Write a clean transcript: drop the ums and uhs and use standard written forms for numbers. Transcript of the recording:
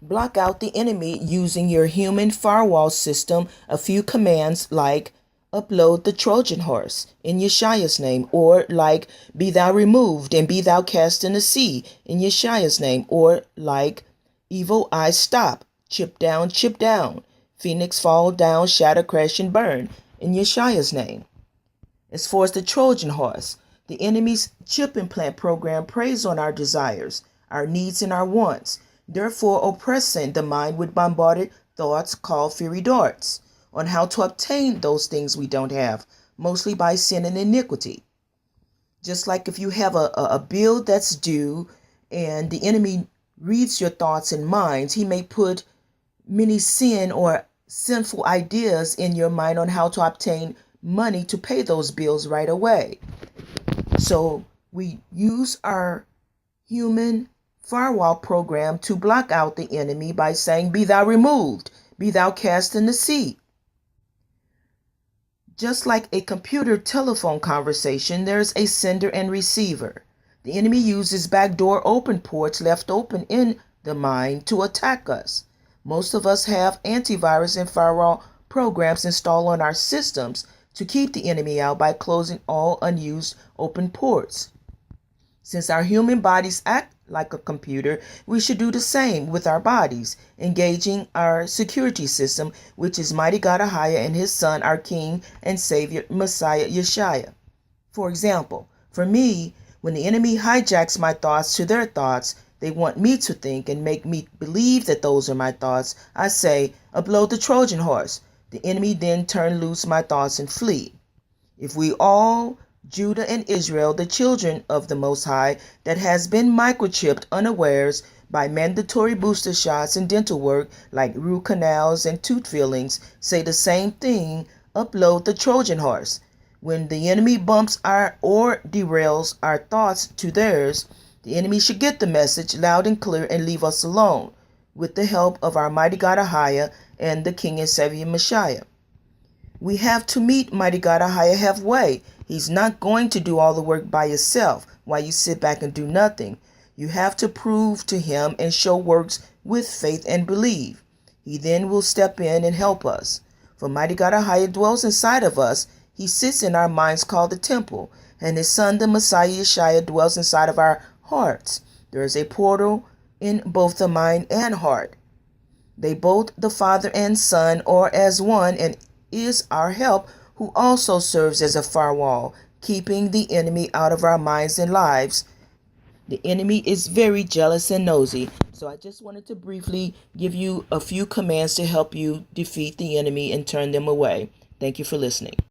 Block out the enemy using your human firewall system. A few commands like upload the Trojan horse in YashaYah's name, or like be thou removed and be thou cast in the sea in YashaYah's name, or like evil eye stop, chip down, phoenix fall down, shatter, crash, and burn in YashaYah's name. As far as the Trojan horse, the enemy's Chip Implant program preys on our desires, our needs, and our wants, therefore oppressing the mind with bombarded thoughts called fiery darts on how to obtain those things we don't have, mostly by sin and iniquity. Just like if you have a bill that's due and the enemy reads your thoughts and minds, he may put many sin or sinful ideas in your mind on how to obtain money to pay those bills right away. So we use our human firewall program to block out the enemy by saying, be thou removed, be thou cast in the sea. Just like a computer telephone conversation, there's a sender and receiver. The enemy uses backdoor open ports left open in the mind to attack us. Most of us have antivirus and firewall programs installed on our systems to keep the enemy out by closing all unused open ports. Since our human bodies act like a computer, we should do the same with our bodies, engaging our security system, which is mighty God AHAYAH and his son, our King and Savior, MessiYah YashaYah. For example, for me, when the enemy hijacks my thoughts to their thoughts, they want me to think and make me believe that those are my thoughts, I say, upload the Trojan horse. The enemy then turn loose my thoughts and flee. If we all, Judah and Israel, the children of the Most High, that has been microchipped unawares by mandatory booster shots and dental work like root canals and tooth fillings, say the same thing, upload the Trojan horse. When the enemy bumps or derails our thoughts to theirs, the enemy should get the message loud and clear and leave us alone, with the help of our mighty God AHAYAH and the King and Savior MessiYah. We have to meet mighty God AHAYAH halfway. He's not going to do all the work by yourself while you sit back and do nothing. You have to prove to him and show works with faith and believe. He then will step in and help us. For mighty God AHAYAH dwells inside of us. He sits in our minds called the temple, and his son, the MessiYah YashaYah, dwells inside of our hearts. There is a portal in both the mind and heart. They both, the Father and Son, are as one and is our help, who also serves as a firewall, keeping the enemy out of our minds and lives. The enemy is very jealous and nosy, so I just wanted to briefly give you a few commands to help you defeat the enemy and turn them away. Thank you for listening.